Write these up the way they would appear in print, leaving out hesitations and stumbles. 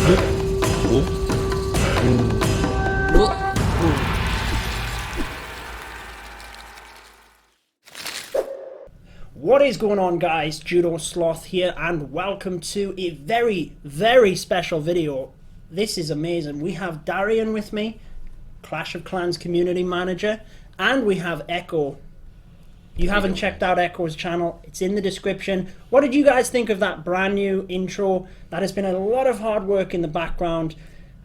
What is going on, guys? Judo, Sloth here, and welcome to a very, very special video. This is amazing. We have Darian with me, Clash of Clans community manager, and we have Echo. You haven't checked out Echo's channel, it's in the description. What did you guys think of that brand new intro? That has been a lot of hard work in the background.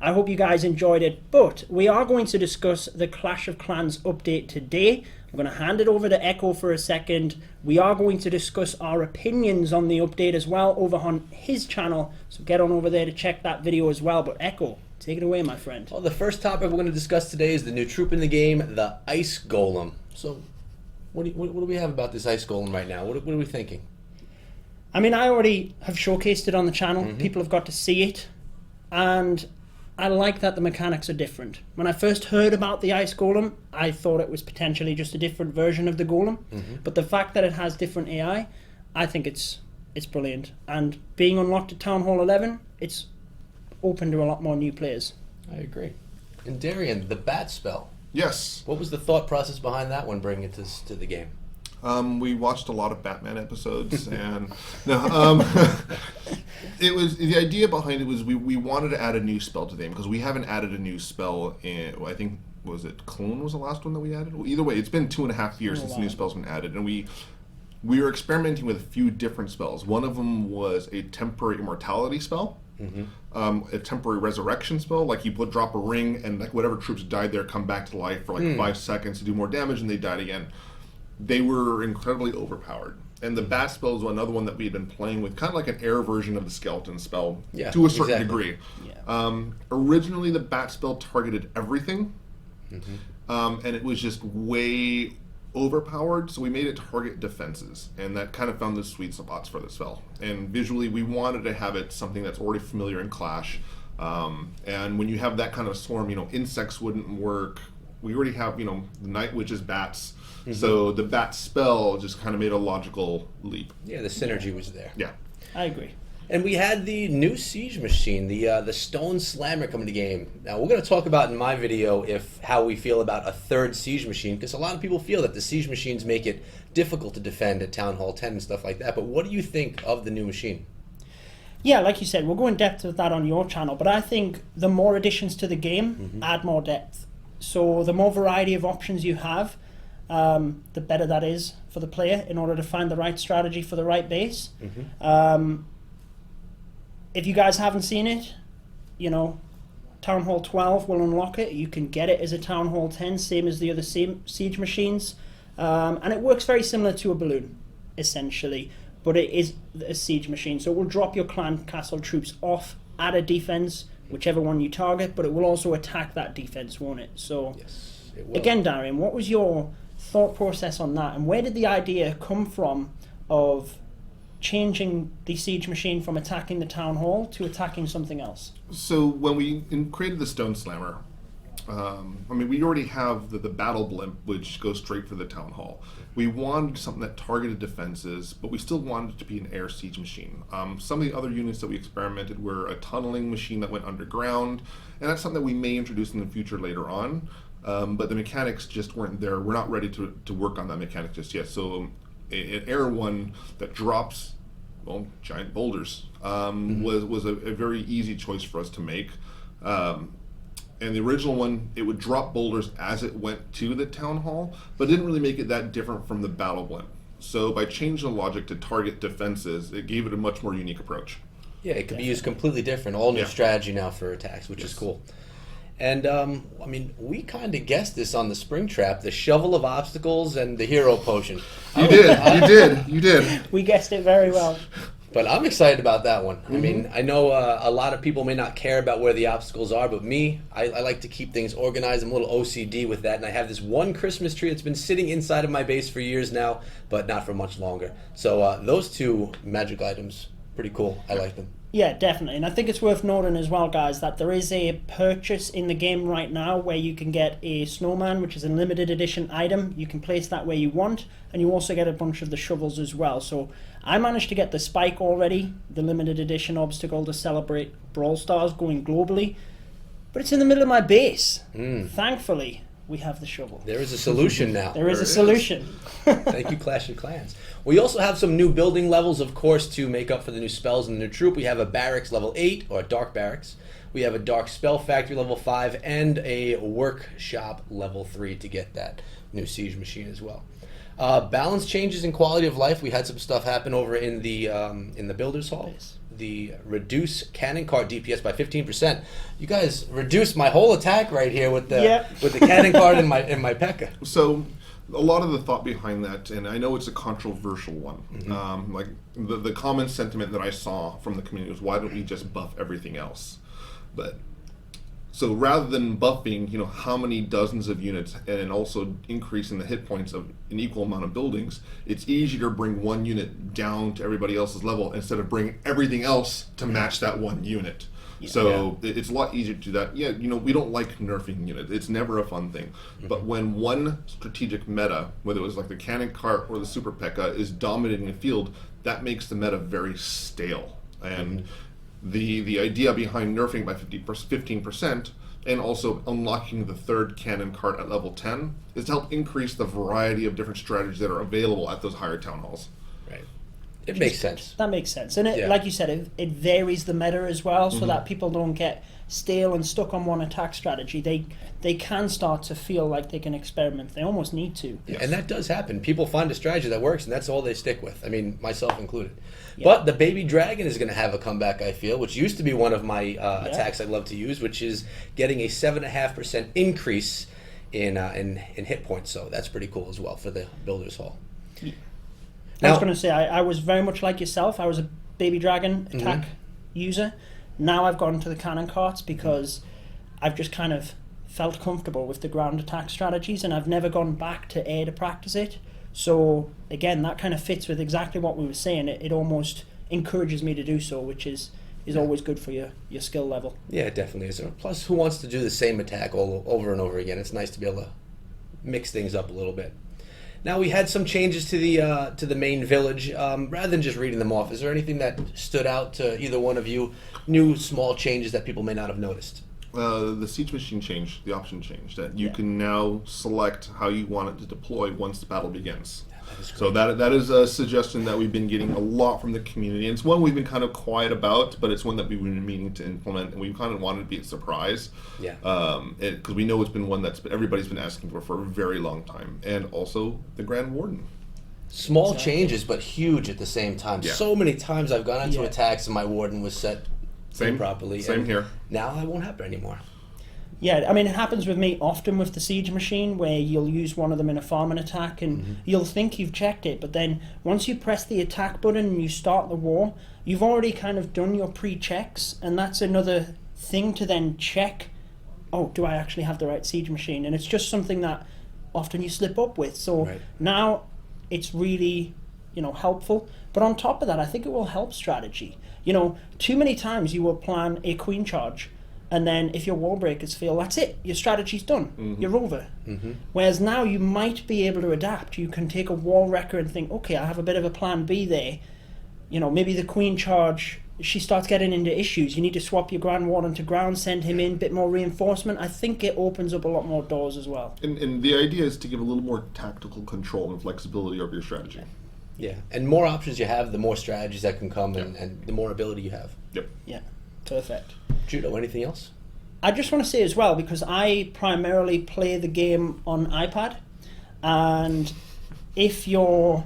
I hope you guys enjoyed it, but we are going to discuss the Clash of Clans update today. I'm going to hand it over to Echo for a second. We are going to discuss our opinions on the update as well over on his channel, so get on over there to check that video as well. But Echo, take it away, my friend. Well, the first topic we're going to discuss today is the new troop in the game, the Ice Golem. So, what do we have about this Ice Golem right now? What are we thinking? I mean, I already have showcased it on the channel. People have got to see it, and I like that the mechanics are different. When I first heard about the Ice Golem, I thought it was potentially just a different version of the Golem. But the fact that it has different AI, I think it's brilliant. And being unlocked at Town Hall 11, it's open to a lot more new players. I agree. And Darian, the bat spell. Yes. What was the thought process behind that one, bringing it to the game? We watched a lot of Batman episodes, and it was the idea behind it was we wanted to add a new spell to the game because we haven't added a new spell in, I think, was it Clone was the last one that we added? Well, either way, it's been 2.5 years since the new spell's been added, and we were experimenting with a few different spells. One of them was a temporary immortality spell. A temporary resurrection spell, like you drop a ring and like whatever troops died there come back to life for like 5 seconds to do more damage, and they died again. They were incredibly overpowered. And the bat spell is another one that we had been playing with, kind of like an air version of the skeleton spell, to a certain degree. Originally, the bat spell targeted everything, and it was just way overpowered, so we made it target defenses, and that kind of found the sweet spots for the spell. And visually, we wanted to have it something that's already familiar in Clash. And when you have that kind of swarm, insects wouldn't work. We already have, the Night Witch's bats. So the bat spell just kind of made a logical leap. Yeah, the synergy was there. Yeah. I agree. And we had the new siege machine, the Stone Slammer coming to the game. Now, we're going to talk about in my video how we feel about a third siege machine, because a lot of people feel that the siege machines make it difficult to defend at Town Hall 10 and stuff like that. But what do you think of the new machine? Yeah, like you said, we'll go in depth with that on your channel, but I think the more additions to the game add more depth. So the more variety of options you have, the better that is for the player in order to find the right strategy for the right base. If you guys haven't seen it, Town Hall 12 will unlock it. You can get it as a Town Hall 10, same as the other siege machines. And it works very similar to a balloon, essentially. But it is a siege machine. So it will drop your clan castle troops off at a defense, whichever one you target, but it will also attack that defense, won't it? So, yes, it will. Again, Darian, what was your thought process on that? And where did the idea come from of changing the siege machine from attacking the town hall to attacking something else? So when we created the Stone Slammer, we already have the battle blimp, which goes straight for the town hall. We wanted something that targeted defenses, but we still wanted it to be an air siege machine. Some of the other units that we experimented were a tunneling machine that went underground, and that's something that we may introduce in the future later on. But the mechanics just weren't there. We're not ready to work on that mechanic just yet. So an air one that drops, giant boulders was a very easy choice for us to make. And the original one, it would drop boulders as it went to the town hall, but didn't really make it that different from the battle blimp. So by changing the logic to target defenses, it gave it a much more unique approach. Yeah, it could be used completely different. All new strategy now for attacks, which is cool. And, we kind of guessed this on the Spring Trap, the Shovel of Obstacles and the Hero Potion. You did. We guessed it very well. But I'm excited about that one. I know a lot of people may not care about where the obstacles are, but me, I like to keep things organized. I'm a little OCD with that, and I have this one Christmas tree that's been sitting inside of my base for years now, but not for much longer. So those two magic items pretty cool. I like them. Yeah, definitely. And I think it's worth noting as well, guys, that there is a purchase in the game right now where you can get a snowman, which is a limited edition item. You can place that where you want, and you also get a bunch of the shovels as well. So I managed to get the spike already, the limited edition obstacle to celebrate Brawl Stars going globally, but it's in the middle of my base. Thankfully, we have the shovel. There is a solution now. There is a solution. Thank you, Clash of Clans. We also have some new building levels, of course, to make up for the new spells in the new troop. We have a barracks level 8, or a dark barracks. We have a dark spell factory level 5, and a workshop level 3 to get that new siege machine as well. Balance changes in quality of life. We had some stuff happen over in the builders hall. The reduce cannon cart DPS by 15%. You guys reduced my whole attack right here with the cannon cart in my P.E.K.K.A. So a lot of the thought behind that, and I know it's a controversial one, like the common sentiment that I saw from the community was, why don't we just buff everything else? But so rather than buffing, how many dozens of units and also increasing the hit points of an equal amount of buildings, it's easier to bring one unit down to everybody else's level instead of bringing everything else to match that one unit. So it's a lot easier to do that. Yeah, we don't like nerfing units. It's never a fun thing. But when one strategic meta, whether it was like the cannon cart or the super P.E.K.K.A, is dominating the field, that makes the meta very stale. And the idea behind nerfing by 15% and also unlocking the third cannon cart at level 10 is to help increase the variety of different strategies that are available at those higher town halls. Right. It makes sense. That makes sense. And like you said, it varies the meta as well, so that people don't get stale and stuck on one attack strategy. They can start to feel like they can experiment. They almost need to. Yeah, and that does happen. People find a strategy that works, and that's all they stick with. I mean, myself included. But the baby dragon is going to have a comeback, I feel, which used to be one of my attacks I love to use, which is getting a 7.5% increase in hit points. So that's pretty cool as well for the Builders Hall. Yeah. I was going to say, I was very much like yourself. I was a baby dragon attack user. Now I've gone to the cannon carts because I've just kind of felt comfortable with the ground attack strategies, and I've never gone back to air to practice it. So again, that kind of fits with exactly what we were saying. It almost encourages me to do so, which is always good for your skill level. Yeah, it definitely is. Plus, who wants to do the same attack all over and over again? It's nice to be able to mix things up a little bit. Now, we had some changes to the main village. Rather than just reading them off, is there anything that stood out to either one of you? New small changes that people may not have noticed? The siege machine changed, the option changed. That you can now select how you want it to deploy once the battle begins. So that is a suggestion that we've been getting a lot from the community. And it's one we've been kind of quiet about, but it's one that we've been meaning to implement, and we kind of wanted to be a surprise. Yeah. Because we know it's been one that everybody's been asking for a very long time. And also the Grand Warden. Small changes, but huge at the same time. Yeah. So many times I've gone into attacks and my Warden was set properly. Same here. Now that won't happen anymore. Yeah, I mean, it happens with me often with the siege machine, where you'll use one of them in a farming attack and you'll think you've checked it, but then once you press the attack button and you start the war, you've already kind of done your pre-checks, and that's another thing to then check, oh, do I actually have the right siege machine? And it's just something that often you slip up with. So now it's really, helpful. But on top of that, I think it will help strategy. Too many times you will plan a queen charge, and then if your wall breakers fail, that's it. Your strategy's done. You're over. Whereas now you might be able to adapt. You can take a wall wrecker and think, okay, I have a bit of a plan B there. Maybe the queen charge, she starts getting into issues. You need to swap your Grand Warden to ground, send him in, bit more reinforcement. I think it opens up a lot more doors as well. And the idea is to give a little more tactical control and flexibility over your strategy. Yeah, and more options you have, the more strategies that can come, and the more ability you have. Yep. Yeah, perfect. Judo, anything else? I just want to say as well, because I primarily play the game on iPad, and if your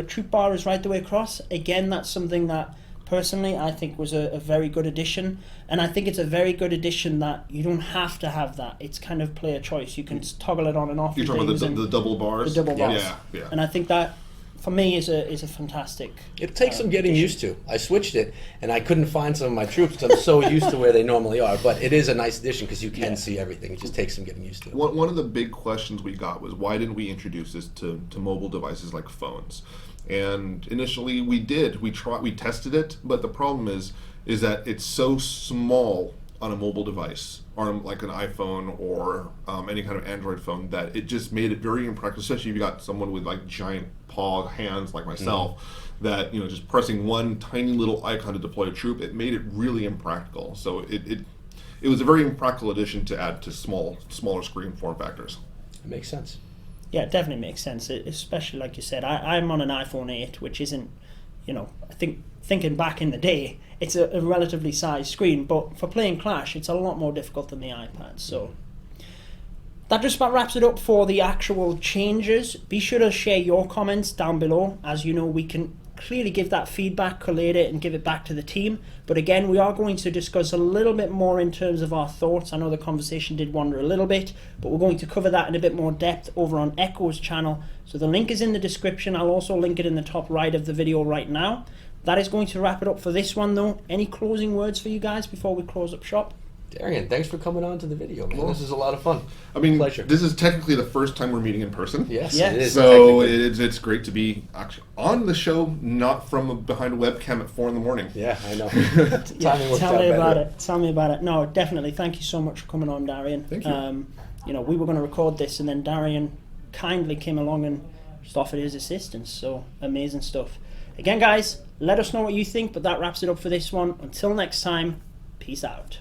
troop bar is right the way across, again, that's something that personally I think was a very good addition, and I think it's a very good addition that you don't have to have that. It's kind of player choice. You can toggle it on and off. You're talking about the double bars? The double bars. Yeah. And I think that for me is a fantastic. It takes some getting addition. used to. I switched it, and I couldn't find some of my troops because I'm so used to where they normally are. But it is a nice addition because you can see everything. It just takes some getting used to. One of the big questions we got was, why didn't we introduce this to mobile devices like phones? And initially we did. We tested it, but the problem is that it's so small on a mobile device, or like an iPhone or any kind of Android phone, that it just made it very impractical, especially if you got someone with like giant paw hands like myself, that, you know, just pressing one tiny little icon to deploy a troop, it made it really impractical. So it was a very impractical addition to add to smaller screen form factors. It makes sense. Yeah, it definitely makes sense, especially like you said. I'm on an iPhone 8, which isn't, you know, I think thinking back in the day, it's a relatively sized screen, but for playing Clash, it's a lot more difficult than the iPad. So that just about wraps it up for the actual changes. Be sure to share your comments down below. As you know, we can clearly give that feedback, collate it, and give it back to the team. But again, we are going to discuss a little bit more in terms of our thoughts. I know the conversation did wander a little bit, but we're going to cover that in a bit more depth over on Echo's channel. So the link is in the description. I'll also link it in the top right of the video right now. That is going to wrap it up for this one, though. Any closing words for you guys before we close up shop? Darian, thanks for coming on to the video, man. This is a lot of fun. I mean, Pleasure. This is technically the first time we're meeting in person. Yes, Yeah. it is. So technically. it's great to be actually on the show, not from behind a webcam at 4 in the morning. Yeah, I know. Yeah, Timing worked tell out me about better. it. Tell me about it. No, definitely. Thank you so much for coming on, Darian. Thank you. You know, we were going to record this, and then Darian kindly came along and just offered his assistance. So amazing stuff. Again, guys, let us know what you think. But that wraps it up for this one. Until next time, peace out.